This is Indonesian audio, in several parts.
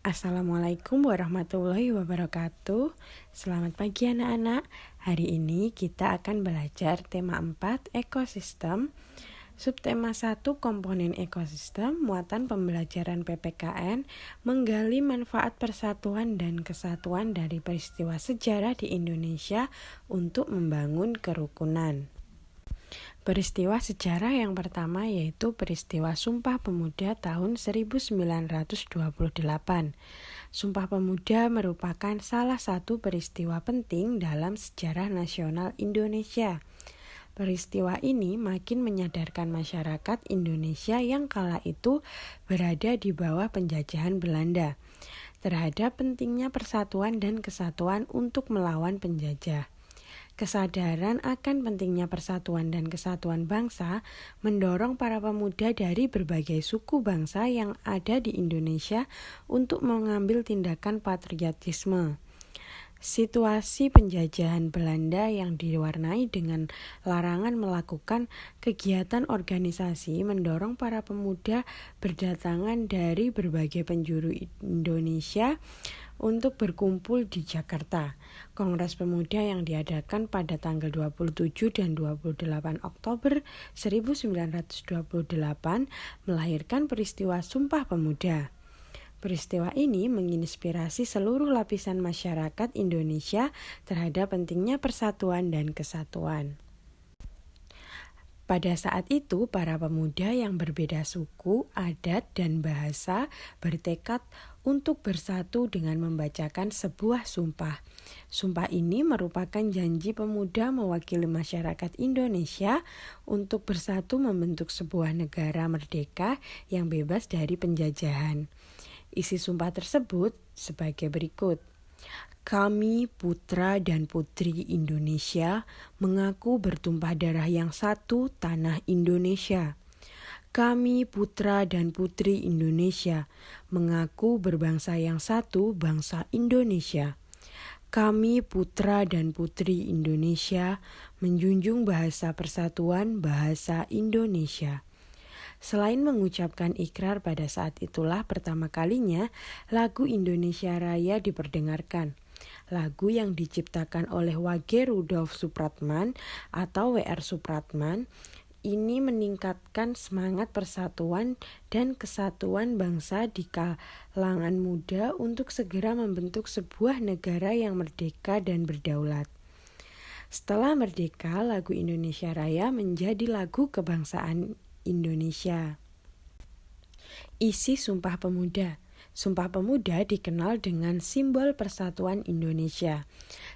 Assalamualaikum warahmatullahi wabarakatuh. Selamat pagi anak-anak. Hari ini kita akan belajar tema 4 ekosistem. Subtema 1 komponen ekosistem, muatan pembelajaran PPKN, menggali manfaat persatuan dan kesatuan dari peristiwa sejarah di Indonesia untuk membangun kerukunan. Peristiwa sejarah yang pertama yaitu peristiwa Sumpah Pemuda tahun 1928. Sumpah Pemuda merupakan salah satu peristiwa penting dalam sejarah nasional Indonesia. Peristiwa ini makin menyadarkan masyarakat Indonesia yang kala itu berada di bawah penjajahan Belanda terhadap pentingnya persatuan dan kesatuan untuk melawan penjajah. Kesadaran akan pentingnya persatuan dan kesatuan bangsa mendorong para pemuda dari berbagai suku bangsa yang ada di Indonesia untuk mengambil tindakan patriotisme. Situasi penjajahan Belanda yang diwarnai dengan larangan melakukan kegiatan organisasi mendorong para pemuda berdatangan dari berbagai penjuru Indonesia untuk berkumpul di Jakarta. Kongres Pemuda yang diadakan pada tanggal 27 dan 28 Oktober 1928 melahirkan peristiwa Sumpah Pemuda. Peristiwa ini menginspirasi seluruh lapisan masyarakat Indonesia terhadap pentingnya persatuan dan kesatuan. Pada saat itu, para pemuda yang berbeda suku, adat, dan bahasa bertekad untuk bersatu dengan membacakan sebuah sumpah. Sumpah ini merupakan janji pemuda mewakili masyarakat Indonesia untuk bersatu membentuk sebuah negara merdeka yang bebas dari penjajahan. Isi sumpah tersebut sebagai berikut. Kami, putra dan putri Indonesia, mengaku bertumpah darah yang satu tanah Indonesia. Kami, putra dan putri Indonesia, mengaku berbangsa yang satu bangsa Indonesia. Kami, putra dan putri Indonesia, menjunjung bahasa persatuan bahasa Indonesia. Selain mengucapkan ikrar pada saat itulah pertama kalinya lagu Indonesia Raya diperdengarkan. Lagu yang diciptakan oleh Wage Rudolf Supratman atau W.R. Supratman ini meningkatkan semangat persatuan dan kesatuan bangsa di kalangan muda untuk segera membentuk sebuah negara yang merdeka dan berdaulat. Setelah merdeka, lagu Indonesia Raya menjadi lagu kebangsaan Indonesia. Isi Sumpah Pemuda. Sumpah Pemuda dikenal dengan simbol persatuan Indonesia.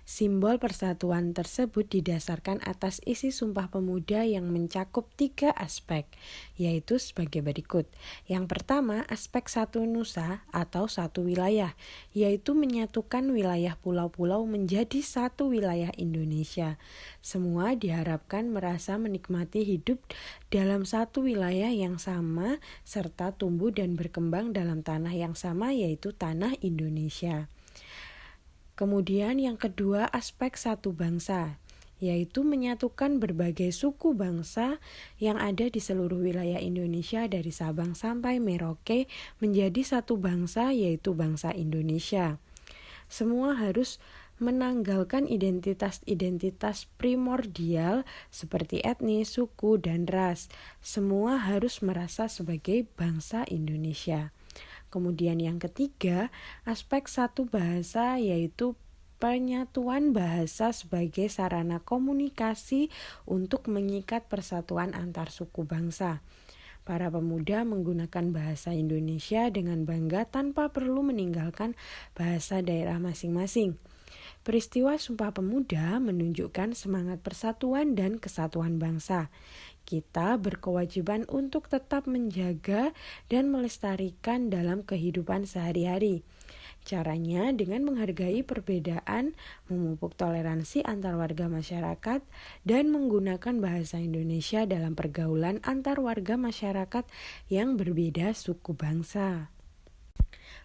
Simbol persatuan tersebut didasarkan atas isi Sumpah Pemuda yang mencakup 3 aspek, yaitu sebagai berikut. Yang pertama, aspek satu nusa atau satu wilayah, yaitu menyatukan wilayah pulau-pulau menjadi satu wilayah Indonesia. Semua diharapkan merasa menikmati hidup dalam satu wilayah yang sama serta tumbuh dan berkembang dalam tanah yang sama, yaitu tanah Indonesia. Kemudian yang kedua, aspek satu bangsa, yaitu menyatukan berbagai suku bangsa yang ada di seluruh wilayah Indonesia dari Sabang sampai Merauke menjadi satu bangsa, yaitu bangsa Indonesia. Semua harus menanggalkan identitas-identitas primordial seperti etnis, suku, dan ras. Semua harus merasa sebagai bangsa Indonesia. Kemudian yang ketiga, aspek satu bahasa, yaitu penyatuan bahasa sebagai sarana komunikasi untuk mengikat persatuan antar suku bangsa. Para pemuda menggunakan bahasa Indonesia dengan bangga tanpa perlu meninggalkan bahasa daerah masing-masing. Peristiwa Sumpah Pemuda menunjukkan semangat persatuan dan kesatuan bangsa. Kita berkewajiban untuk tetap menjaga dan melestarikan dalam kehidupan sehari-hari. Caranya dengan menghargai perbedaan, memupuk toleransi antar warga masyarakat, dan menggunakan bahasa Indonesia dalam pergaulan antar warga masyarakat yang berbeda suku bangsa.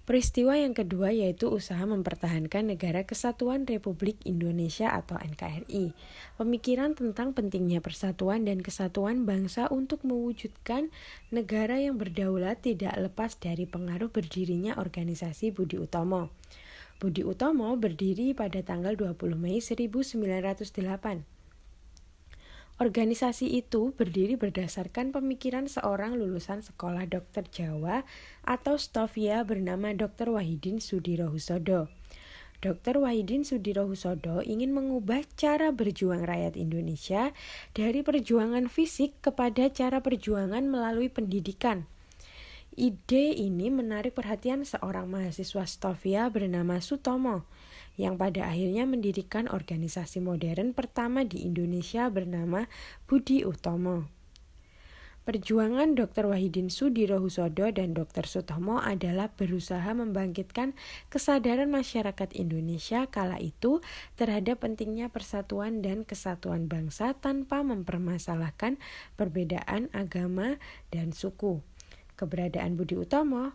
Peristiwa yang kedua yaitu usaha mempertahankan Negara Kesatuan Republik Indonesia atau NKRI. Pemikiran tentang pentingnya persatuan dan kesatuan bangsa untuk mewujudkan negara yang berdaulat tidak lepas dari pengaruh berdirinya organisasi Budi Utomo. Budi Utomo berdiri pada tanggal 20 Mei 1908. Organisasi itu berdiri berdasarkan pemikiran seorang lulusan sekolah dokter Jawa atau Stovia bernama Dr. Wahidin Sudirohusodo. Dr. Wahidin Sudirohusodo ingin mengubah cara berjuang rakyat Indonesia dari perjuangan fisik kepada cara perjuangan melalui pendidikan. Ide ini menarik perhatian seorang mahasiswa Stovia bernama Sutomo, yang pada akhirnya mendirikan organisasi modern pertama di Indonesia bernama Budi Utomo. Perjuangan Dr. Wahidin Sudirohusodo dan Dr. Sutomo adalah berusaha membangkitkan kesadaran masyarakat Indonesia kala itu terhadap pentingnya persatuan dan kesatuan bangsa tanpa mempermasalahkan perbedaan agama dan suku. Keberadaan Budi Utomo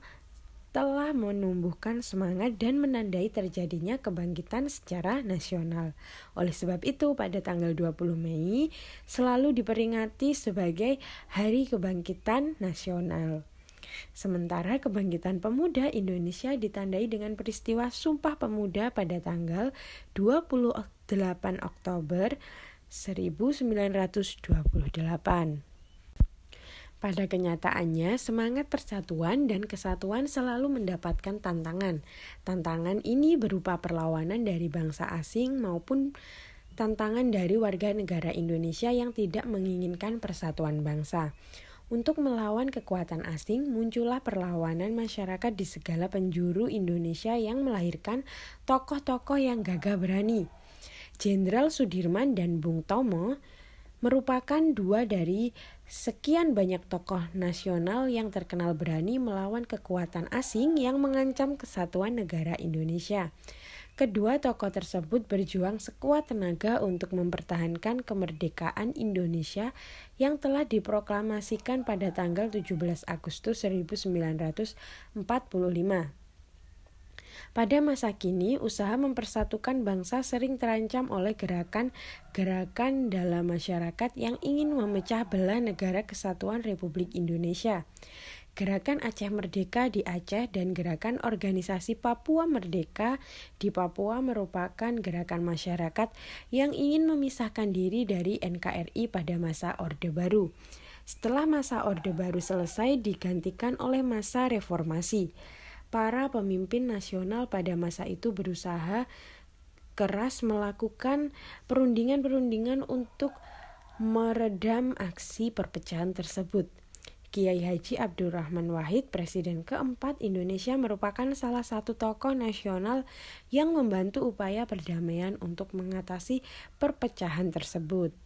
telah menumbuhkan semangat dan menandai terjadinya kebangkitan secara nasional. Oleh sebab itu, pada tanggal 20 Mei selalu diperingati sebagai Hari Kebangkitan Nasional. Sementara kebangkitan pemuda Indonesia ditandai dengan peristiwa Sumpah Pemuda pada tanggal 28 Oktober 1928. Pada kenyataannya, semangat persatuan dan kesatuan selalu mendapatkan tantangan. Tantangan ini berupa perlawanan dari bangsa asing maupun tantangan dari warga negara Indonesia yang tidak menginginkan persatuan bangsa. Untuk melawan kekuatan asing, muncullah perlawanan masyarakat di segala penjuru Indonesia yang melahirkan tokoh-tokoh yang gagah berani. Jenderal Sudirman dan Bung Tomo merupakan dua dari sekian banyak tokoh nasional yang terkenal berani melawan kekuatan asing yang mengancam kesatuan negara Indonesia. Kedua tokoh tersebut berjuang sekuat tenaga untuk mempertahankan kemerdekaan Indonesia yang telah diproklamasikan pada tanggal 17 Agustus 1945. Pada masa kini, usaha mempersatukan bangsa sering terancam oleh gerakan-gerakan dalam masyarakat yang ingin memecah belah Negara Kesatuan Republik Indonesia. Gerakan Aceh Merdeka di Aceh dan gerakan organisasi Papua Merdeka di Papua merupakan gerakan masyarakat yang ingin memisahkan diri dari NKRI pada masa Orde Baru. Setelah masa Orde Baru selesai digantikan oleh masa reformasi. Para pemimpin nasional pada masa itu berusaha keras melakukan perundingan-perundingan untuk meredam aksi perpecahan tersebut. Kiai Haji Abdurrahman Wahid, Presiden keempat Indonesia, merupakan salah satu tokoh nasional yang membantu upaya perdamaian untuk mengatasi perpecahan tersebut.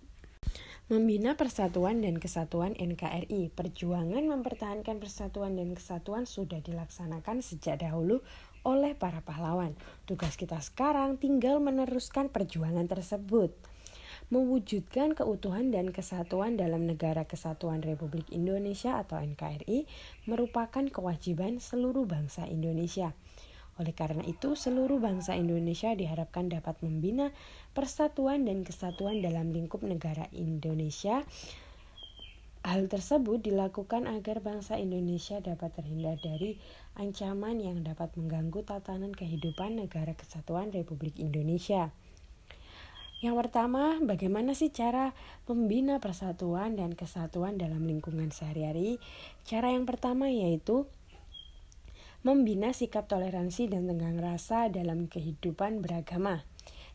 Membina persatuan dan kesatuan NKRI. Perjuangan mempertahankan persatuan dan kesatuan sudah dilaksanakan sejak dahulu oleh para pahlawan. Tugas kita sekarang tinggal meneruskan perjuangan tersebut. Mewujudkan keutuhan dan kesatuan dalam Negara Kesatuan Republik Indonesia atau NKRI merupakan kewajiban seluruh bangsa Indonesia. Oleh karena itu, seluruh bangsa Indonesia diharapkan dapat membina persatuan dan kesatuan dalam lingkup negara Indonesia. Hal tersebut dilakukan agar bangsa Indonesia dapat terhindar dari ancaman yang dapat mengganggu tatanan kehidupan Negara Kesatuan Republik Indonesia. Yang pertama, bagaimana sih cara membina persatuan dan kesatuan dalam lingkungan sehari-hari? Cara yang pertama yaitu membina sikap toleransi dan tenggang rasa dalam kehidupan beragama.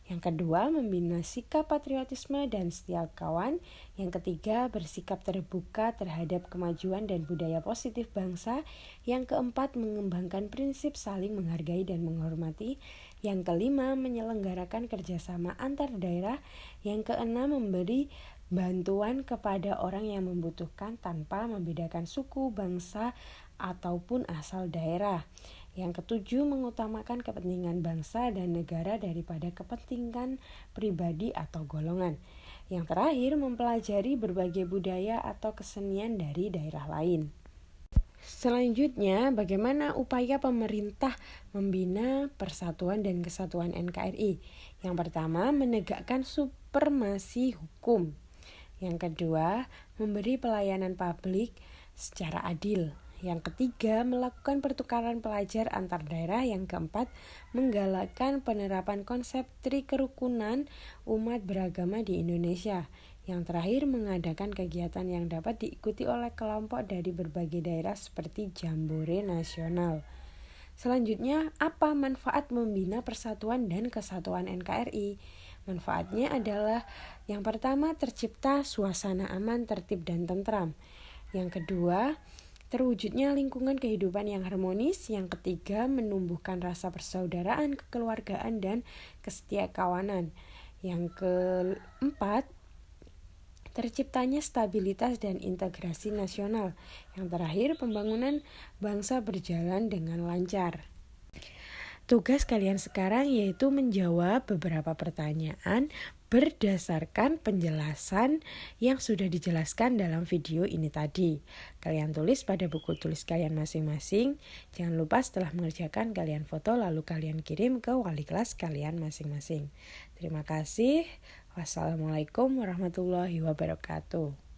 Yang kedua, membina sikap patriotisme dan setia kawan. Yang ketiga, bersikap terbuka terhadap kemajuan dan budaya positif bangsa. Yang keempat, mengembangkan prinsip saling menghargai dan menghormati. Yang kelima, menyelenggarakan kerjasama antar daerah. Yang keenam, memberi bantuan kepada orang yang membutuhkan tanpa membedakan suku, bangsa, ataupun asal daerah. Yang ketujuh, mengutamakan kepentingan bangsa dan negara daripada kepentingan pribadi atau golongan. Yang terakhir, mempelajari berbagai budaya atau kesenian dari daerah lain. Selanjutnya, bagaimana upaya pemerintah membina persatuan dan kesatuan NKRI? Yang pertama, menegakkan supremasi hukum. Yang kedua, memberi pelayanan publik secara adil. Yang ketiga, melakukan pertukaran pelajar antar daerah. Yang keempat, menggalakkan penerapan konsep trikerukunan umat beragama di Indonesia. Yang terakhir, mengadakan kegiatan yang dapat diikuti oleh kelompok dari berbagai daerah seperti Jambore Nasional. Selanjutnya, apa manfaat membina persatuan dan kesatuan NKRI? Manfaatnya adalah yang pertama, tercipta suasana aman, tertib, dan tentram. Yang kedua, terwujudnya lingkungan kehidupan yang harmonis. Yang ketiga, menumbuhkan rasa persaudaraan, kekeluargaan, dan kesetiakawanan. Yang keempat, terciptanya stabilitas dan integrasi nasional. Yang terakhir, pembangunan bangsa berjalan dengan lancar. Tugas kalian sekarang yaitu menjawab beberapa pertanyaan berdasarkan penjelasan yang sudah dijelaskan dalam video ini tadi. Kalian tulis pada buku tulis kalian masing-masing. Jangan lupa setelah mengerjakan kalian foto lalu kalian kirim ke wali kelas kalian masing-masing. Terima kasih. Wassalamualaikum warahmatullahi wabarakatuh.